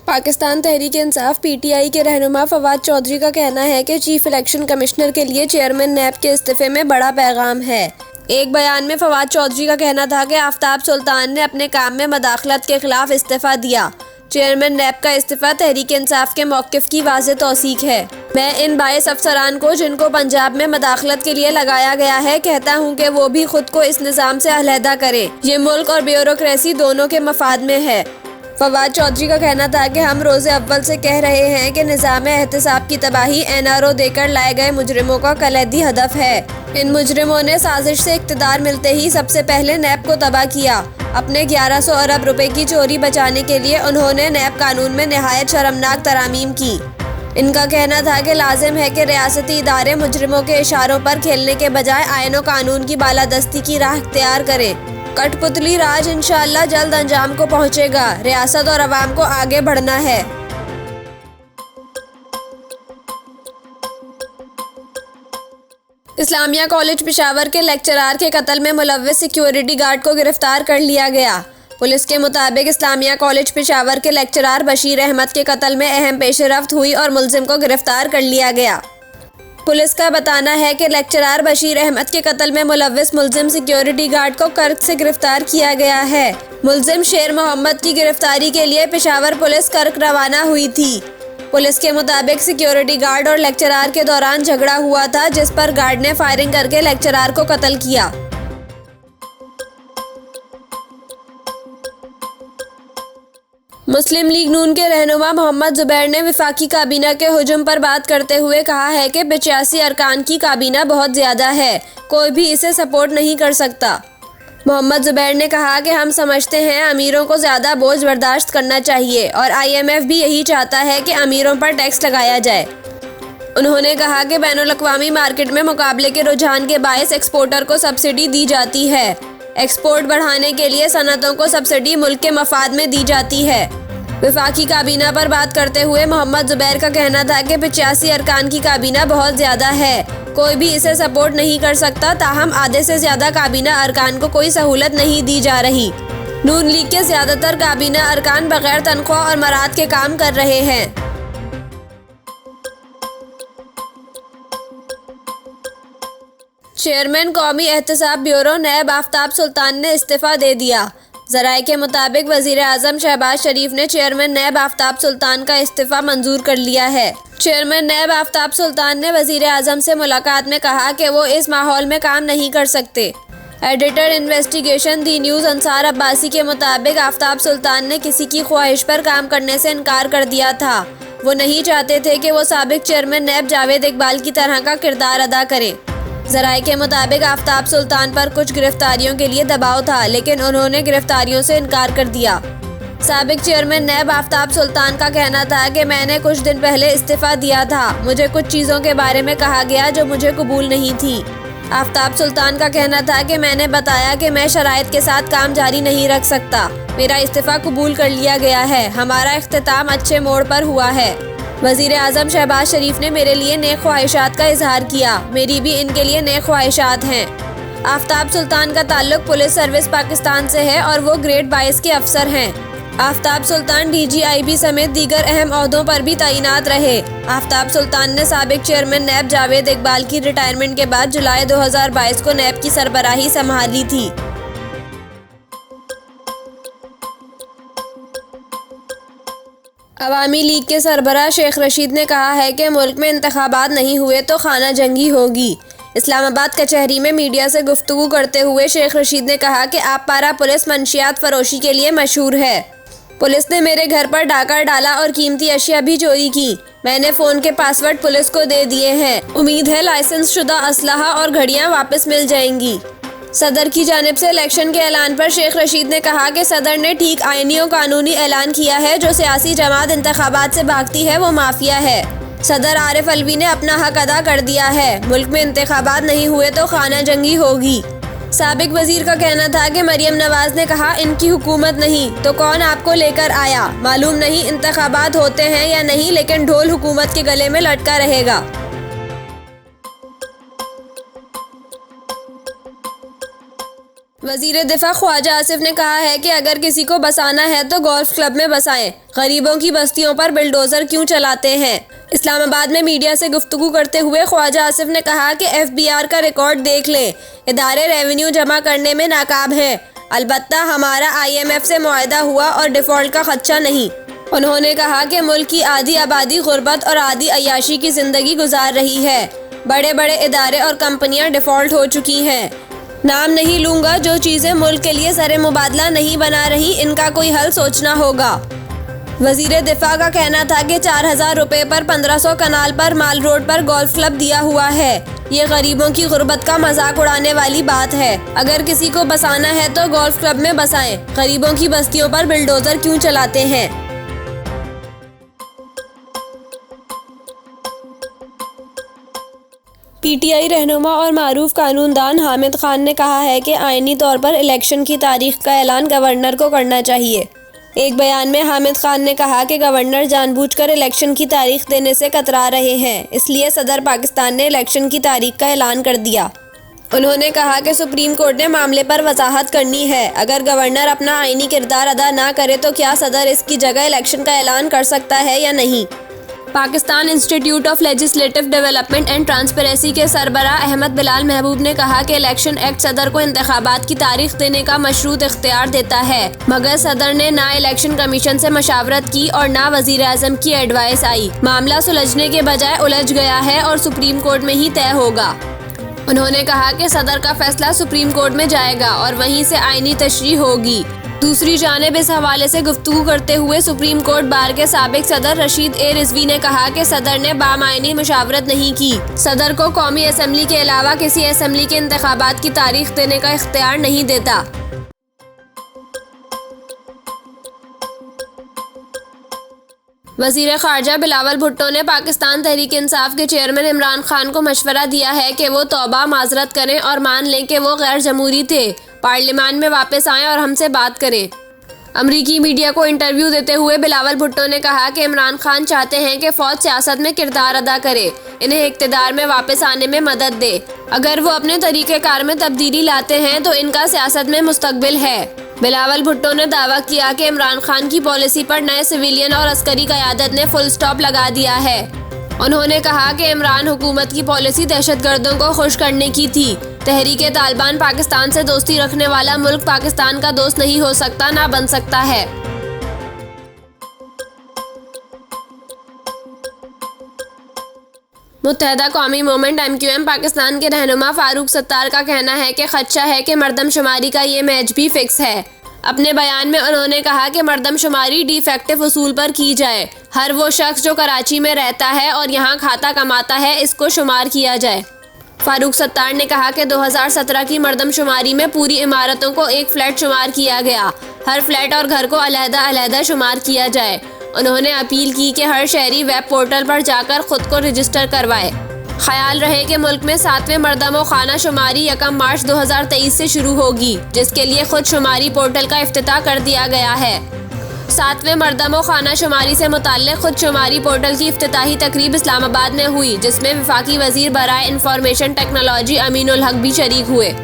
Pakistan Tehreek-e-Insaf (PTI) के रहनुमा फवाद चौधरी का कहना है कि चीफ इलेक्शन कमिश्नर के लिए चेयरमैन नैब के इस्तीफे में बड़ा पैगाम है। एक बयान में फवाद चौधरी का कहना था कि आफ्ताब सुल्तान ने अपने काम में मदाखलत के खिलाफ इस्तीफा दिया। चेयरमैन नैब का इस्तीफा तहरीक-ए-इंसाफ के मौक़िफ़ की वाज़ेह तौसीक है। मैं इन बाइस अफसरान को जिनको पंजाब में मदाखलत के लिए लगाया गया है कहता हूँ कि वो भी खुद को इस निज़ाम से अलहदा करें। ये मुल्क और ब्यूरोक्रेसी दोनों के मफाद में है। फवाद चौधरी का कहना था कि हम रोज़े अव्वल से कह रहे हैं कि निज़ाम एहतिसाब की तबाही NRO देकर लाए गए मुजरिमों का कलीदी हदफ है। इन मुजरिमों ने साजिश से इक़्तिदार मिलते ही सबसे पहले नैब को तबाह किया। अपने 1100 अरब रुपए की चोरी बचाने के लिए उन्होंने नैब कानून में निहायत शर्मनाक तरामीम की। इनका कहना था कि लाजिम है कि रियासती इदारे मुजरिमों के इशारों पर खेलने के बजाय आईन व कानून की बालादस्ती की राह इख्तियार करें। कठपुतली राज इंशाअल्लाह जल्द अंजाम को पहुंचेगा। रियासत और अवाम को आगे बढ़ना है। इस्लामिया कॉलेज पेशावर के लेक्चरार के कत्ल में मुलव्विस सिक्योरिटी गार्ड को गिरफ्तार कर लिया गया। पुलिस के मुताबिक इस्लामिया कॉलेज पेशावर के लेक्चरार बशीर अहमद के कत्ल में अहम पेशरफ्त हुई और मुलजिम को गिरफ्तार कर लिया गया। पुलिस का बताना है कि लेक्चरार बशीर अहमद के कत्ल में मुलव्विस मुलजिम सिक्योरिटी गार्ड को कर्क से गिरफ्तार किया गया है। मुलजिम शेर मोहम्मद की गिरफ्तारी के लिए पेशावर पुलिस कर्क रवाना हुई थी। पुलिस के मुताबिक सिक्योरिटी गार्ड और लेक्चरार के दौरान झगड़ा हुआ था, जिस पर गार्ड ने फायरिंग करके लेक्चरार को कत्ल किया। मुस्लिम लीग नून के रहनुमा मोहम्मद जुबैर ने वफाकी काबीना के हुजूम पर बात करते हुए कहा है कि 85 अरकान की काबीना बहुत ज़्यादा है, कोई भी इसे सपोर्ट नहीं कर सकता। मोहम्मद जुबैर ने कहा कि हम समझते हैं अमीरों को ज़्यादा बोझ बर्दाश्त करना चाहिए और IMF भी यही चाहता है कि अमीरों पर टैक्स लगाया जाए। उन्होंने कहा कि बैनुल-अक़वामी मार्केट में मुकाबले के रुझान के बायस एक्सपोर्टर को सब्सिडी दी जाती है। एक्सपोर्ट बढ़ाने के लिए सनअतों को सब्सिडी मुल्क के मफाद में दी जाती है। वफाकी काबीना पर बात करते हुए मोहम्मद जुबैर का कहना था कि 85 अरकान की काबीना बहुत ज़्यादा है, कोई भी इसे सपोर्ट नहीं कर सकता। ताहम आधे से ज़्यादा काबीना अरकान को कोई सहूलत नहीं दी जा रही। नून लीग के ज़्यादातर काबीना अरकान बगैर तनख्वाह और मराद के काम कर रहे हैं। चेयरमैन कौमी एहतिसाब ब्यूरो नैब आफ्ताब सुल्तान ने इस्तीफ़ा दे दिया। ज़राए के मुताबिक वज़ीर आज़म शहबाज शरीफ ने चेयरमैन नैब आफ्ताब सुल्तान का इस्तीफ़ा मंजूर कर लिया है। चेयरमैन नैब आफ्ताब सुल्तान ने वज़ीर आज़म से मुलाकात में कहा कि वो इस माहौल में काम नहीं कर सकते। एडिटर इन्वेस्टिगेशन दी न्यूज़ अंसार अब्बासी के मुताबिक आफ्ताब सुल्तान ने किसी की ख्वाहिश पर काम करने से इनकार कर दिया था। वो नहीं चाहते थे कि वो साबिक चेयरमैन नैब जावेद इकबाल की तरह का किरदार अदा करें। ज़राए के मुताबिक आफ्ताब सुल्तान पर कुछ गिरफ्तारियों के लिए दबाव था, लेकिन उन्होंने गिरफ्तारियों से इनकार कर दिया। साबिक चेयरमैन नैब आफ्ताब सुल्तान का कहना था कि मैंने कुछ दिन पहले इस्तीफ़ा दिया था। मुझे कुछ चीज़ों के बारे में कहा गया जो मुझे कबूल नहीं थी। आफ्ताब सुल्तान का कहना था कि मैंने बताया कि मैं शराइत के साथ काम जारी नहीं रख सकता। मेरा इस्तीफ़ा कबूल कर लिया गया है। हमारा इख्तिताम अच्छे मोड़ पर हुआ है। वज़ीर आज़म शहबाज शरीफ ने मेरे लिए नेक ख्वाहिशात का इजहार किया। मेरी भी इनके लिए नेक ख्वाहिशात हैं। आफ्ताब सुल्तान का ताल्लुक पुलिस सर्विस पाकिस्तान से है और वो ग्रेड 22 के अफसर हैं। आफ्ताब सुल्तान DGIB समेत दीगर अहम ओहदों पर भी तैनात रहे। आफ्ताब सुल्तान ने साबिक चेयरमैन नैब जावेद इकबाल की रिटायरमेंट के बाद जुलाई 2022 को नैब की सरबराही संभाली थी। अवामी लीग के सरबराह शेख रशीद ने कहा है कि मुल्क में इंतखाबात नहीं हुए तो खाना जंगी होगी। इस्लामाबाद कचहरी में मीडिया से गुफ्तगू करते हुए शेख रशीद ने कहा कि आबपारा पुलिस मंशियात फरोशी के लिए मशहूर है। पुलिस ने मेरे घर पर डाका डाला और कीमती अशिया भी चोरी की। मैंने फ़ोन के पासवर्ड पुलिस को दे दिए हैं। उम्मीद है लाइसेंस शुदा असलहा और घड़ियाँ वापस मिल जाएंगी। सदर की जानिब से इलेक्शन के ऐलान पर शेख रशीद ने कहा कि सदर ने ठीक आईनी और कानूनी ऐलान किया है। जो सियासी जमात इंतखाबात से भागती है वो माफिया है। सदर आरिफ अलवी ने अपना हक अदा कर दिया है। मुल्क में इंतखाबात नहीं हुए तो खाना जंगी होगी। साबिक वजीर का कहना था कि मरियम नवाज ने कहा इनकी हुकूमत नहीं तो कौन आपको लेकर आया। मालूम नहीं इंतखाबात होते हैं या नहीं, लेकिन ढोल हुकूमत के गले में लटका रहेगा। वजीर दिफा ख्वाजा आसिफ ने कहा है कि अगर किसी को बसाना है तो गोल्फ क्लब में बसाएं, गरीबों की बस्तियों पर बिल्डोजर क्यों चलाते हैं। इस्लामाबाद में मीडिया से गुफ्तगू करते हुए ख्वाजा आसिफ ने कहा कि FBR का रिकॉर्ड देख लें, इदारे रेवेन्यू जमा करने में नाकाब हैं, अलबत्ता हमारा IMF से मुआहदा हुआ और डिफ़ॉल्ट का खदशा नहीं। उन्होंने कहा कि मुल्क की आधी आबादी गुर्बत और आधी अय्याशी की ज़िंदगी गुजार रही है। बड़े बड़े इदारे और कंपनियां डिफ़ॉल्ट हो चुकी हैं। नाम नहीं लूँगा, जो चीज़ें मुल्क के लिए सरे मुबादला नहीं बना रही, इनका कोई हल सोचना होगा। वजीर दिफा का कहना था कि 4000 रुपये पर 1500 कनाल पर माल रोड पर गोल्फ क्लब दिया हुआ है। ये गरीबों की गुर्बत का मजाक उड़ाने वाली बात है। अगर किसी को बसाना है तो गोल्फ क्लब में बसाएं, गरीबों की बस्तियों पर बिल्डोजर क्यों चलाते हैं। PTI रहनुमा और मारूफ कानूनदान हामिद खान ने कहा है कि आईनी तौर पर इलेक्शन की तारीख का ऐलान गवर्नर को करना चाहिए। एक बयान में हामिद खान ने कहा कि गवर्नर जानबूझकर इलेक्शन की तारीख देने से कतरा रहे हैं, इसलिए सदर पाकिस्तान ने इलेक्शन की तारीख का ऐलान कर दिया। उन्होंने कहा कि सुप्रीम कोर्ट ने मामले पर वजाहत करनी है। अगर गवर्नर अपना आईनी किरदार अदा ना करे तो क्या सदर इसकी जगह इलेक्शन का ऐलान कर सकता है या नहीं। Pakistan institute of legislative development and transparency के सरबराह अहमद बिलाल महबूब ने कहा कि इलेक्शन एक्ट सदर को इंतखाबात की तारीख देने का मशरूत इख्तियार देता है, मगर सदर ने ना इलेक्शन कमीशन से मशावरत की और ना वजीर आजम की एडवाइस आई। मामला सुलझने के बजाय उलझ गया है और सुप्रीम कोर्ट में ही तय होगा। उन्होंने कहा कि सदर का फैसला सुप्रीम कोर्ट में जाएगा और वहीं से आईनी तशरीह होगी। दूसरी जानिब इस हवाले से गुफ्तगू करते हुए सुप्रीम कोर्ट बार के साबिक सदर रशीद ए रिजवी ने कहा कि सदर ने बामायनी मुशावरत नहीं की। सदर को कौमी असम्बली के अलावा किसी असम्बली के इंतखाबात की तारीख देने का इख्तियार नहीं देता। वज़ीर ख़ारजा बिलावल भुट्टो ने पाकिस्तान तहरीक इंसाफ के चेयरमैन इमरान खान को मशवरा दिया है कि वो तौबा माजरत करें और मान लें कि वो गैर जमहूरी थे, पार्लियामान में वापस आएं और हमसे बात करें। अमरीकी मीडिया को इंटरव्यू देते हुए बिलावल भुट्टो ने कहा कि इमरान खान चाहते हैं कि फ़ौज सियासत में किरदार अदा करे, इन्हें इक़्तिदार में वापस आने में मदद दे। अगर वो अपने तरीक़ेकार में तब्दीली लाते हैं तो इनका सियासत में मुस्तकबिल है। बिलावल भुट्टो ने दावा किया कि इमरान खान की पॉलिसी पर नए सिविलियन और अस्करी क़यादत ने फुल स्टॉप लगा दिया है। उन्होंने कहा कि इमरान हुकूमत की पॉलिसी दहशतगर्दों को खुश करने की थी। तहरीके तालिबान पाकिस्तान से दोस्ती रखने वाला मुल्क पाकिस्तान का दोस्त नहीं हो सकता, ना बन सकता है। मुत्तहदा कौमी मूवमेंट MQM पाकिस्तान के रहनुमा फारूक सत्तार का कहना है कि खदशा है कि मरदमशुमारी का ये मैच भी फिक्स है। अपने बयान में उन्होंने कहा कि मरदमशुमारी डिफेक्टिव उसूल पर की जाए, हर वो शख्स जो कराची में रहता है और यहाँ खाता कमाता है इसको शुमार किया जाए। फारूक सत्तार ने कहा कि 2017 की मरदमशुमारी में पूरी इमारतों को एक फ्लैट शुमार किया गया, हर फ्लैट और घर को अलहदा-अलहदा शुमार किया जाए। उन्होंने अपील की कि हर शहरी वेब पोर्टल पर जाकर खुद को रजिस्टर करवाए। ख्याल रहे कि मुल्क में 7वें मरदम खाना शुमारी 1 मार्च 2023 से शुरू होगी, जिसके लिए खुद शुमारी पोर्टल का इफ्तिताह कर दिया गया है। 7वें मरदम खाना शुमारी से मुताल्लिक़ खुद शुमारी पोर्टल की इफ्तिताही तकरीब इस्लामाबाद में हुई, जिसमें वफाकी वजीर बराए इंफॉर्मेशन टेक्नोलॉजी अमीनुल हक भी शरीक हुए।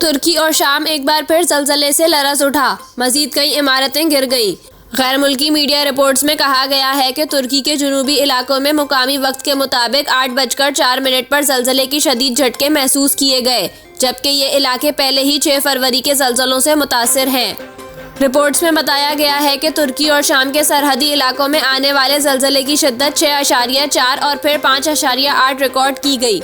तुर्की और शाम एक बार फिर ज़लज़ले से लरज़ उठा, मज़ीद कई इमारतें गिर गईं। गैर मुल्की मीडिया रिपोर्ट्स में कहा गया है कि तुर्की के जुनूबी इलाकों में मुकामी वक्त के मुताबिक 8:04 पर ज़लज़ले की शदीद झटके महसूस किए गए, जबकि ये इलाके पहले ही 6 फरवरी के ज़लज़लों से मुतासिर हैं। रिपोर्ट्स में बताया गया है कि तुर्की और शाम के सरहदी इलाकों में आने वाले ज़लज़ले की शिद्दत 6.4 और फिर 5.8 रिकॉर्ड की गई।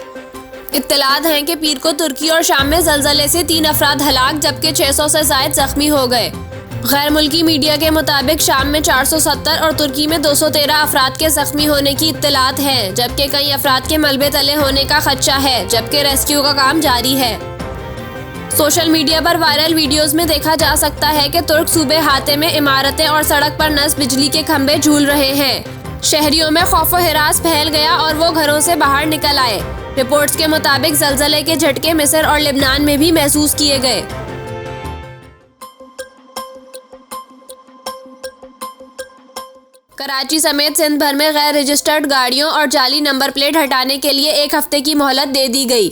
इत्तलात हैं कि पीर को तुर्की और शाम में ज़लज़ले से 3 अफराद हलाक जबकि 600 से ज़ायद ज़ख्मी हो गए। गैर मुल्की मीडिया के मुताबिक शाम में 470 और तुर्की में 213 अफराद के ज़ख्मी होने की इत्तलात है, जबकि कई अफराद के मलबे तले होने का खदशा है, जबकि रेस्क्यू का काम जारी है। सोशल मीडिया पर वायरल वीडियोस में देखा जा सकता है कि तुर्क सूबे हाते में इमारतें और सड़क पर नस्ब बिजली के खंभे झूल रहे हैं। शहरियों में खौफ व हिरास फैल गया और वो घरों से बाहर निकल आए। रिपोर्ट्स के मुताबिक ज़लज़ले के झटके मिस्र और लेबनान में भी महसूस किए गए। कराची समेत सिंध भर में गैर रजिस्टर्ड गाड़ियों और जाली नंबर प्लेट हटाने के लिए 1 हफ्ते की मोहलत दे दी गई।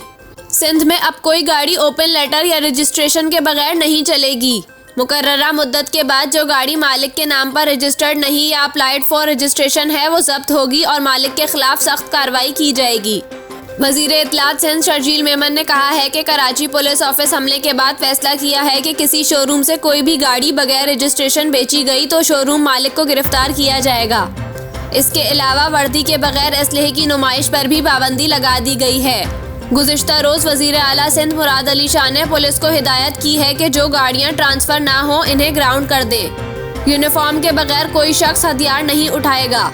सिंध में अब कोई गाड़ी ओपन लेटर या रजिस्ट्रेशन के बगैर नहीं चलेगी। मुकर्ररा मुद्दत के बाद जो गाड़ी मालिक के नाम पर रजिस्टर्ड नहीं या अप्लाइड फॉर रजिस्ट्रेशन है वो जब्त होगी और मालिक के खिलाफ सख्त कार्रवाई की जाएगी। वजीर इत्तलात सिंध शर्जील मेमन ने कहा है कि कराची पुलिस ऑफिस हमले के बाद फैसला किया है कि किसी शोरूम से कोई भी गाड़ी बगैर रजिस्ट्रेशन बेची गई तो शोरूम मालिक को गिरफ्तार किया जाएगा। इसके अलावा वर्दी के बगैर असलहे की नुमाइश पर भी पाबंदी लगा दी गई है। गुज़िश्ता रोज़ वज़ीर आला सिंध मुराद अली शाह ने पुलिस को हिदायत की है कि जो गाड़ियां ट्रांसफ़र ना हो इन्हें ग्राउंड कर दे। यूनिफॉर्म के बगैर कोई शख्स हथियार नहीं उठाएगा।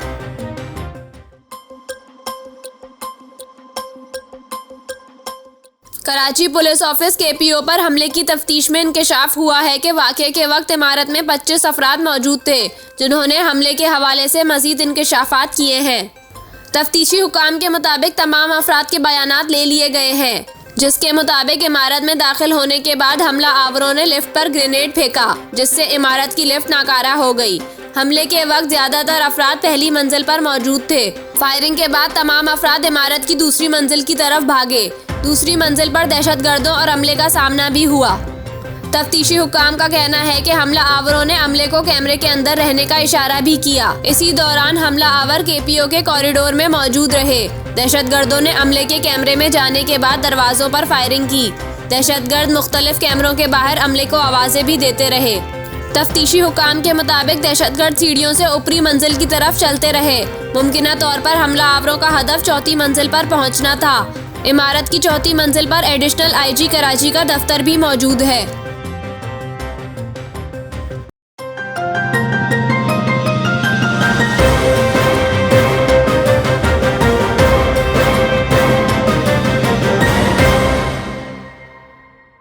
कराची पुलिस ऑफिस KPO पर हमले की तफ्तीश में इंकशाफ हुआ है कि वाक़े के वक्त इमारत में 25 अफराद मौजूद थे जिन्होंने हमले के हवाले से मज़ीद इंकशाफात किए हैं। तफ्तीशी हुकाम के मुताबिक तमाम अफराद के बयानात ले लिए गए हैं, जिसके मुताबिक इमारत में दाखिल होने के बाद हमला आवरों ने लिफ्ट पर ग्रेनेड फेंका जिससे इमारत की लिफ्ट नाकारा हो गई। हमले के वक्त ज्यादातर अफराद पहली मंजिल पर मौजूद थे। फायरिंग के बाद तमाम अफराद इमारत की दूसरी मंजिल की तरफ भागे। दूसरी मंजिल पर दहशतगर्दों और अमले का सामना भी हुआ। तफ्तीशी हुकाम का कहना है कि हमला आवरों ने अमले को कैमरे के अंदर रहने का इशारा भी किया। इसी दौरान हमला आवर KPO के कॉरिडोर में मौजूद रहे। दहशतगर्दों ने अमले के कैमरे में जाने के बाद दरवाजों पर फायरिंग की। दहशतगर्द मुख्तलिफ कैमरों के बाहर अमले को आवाजें भी देते रहे। तफ्तीशी हुकाम के मुताबिक दहशतगर्द सीढ़ियों से ऊपरी मंजिल की तरफ चलते रहे। मुमकिना तौर पर हमला आवरों का हदफ चौथी मंजिल पर पहुंचना था। इमारत की चौथी मंजिल पर एडिशनल IG कराची का दफ्तर भी मौजूद है।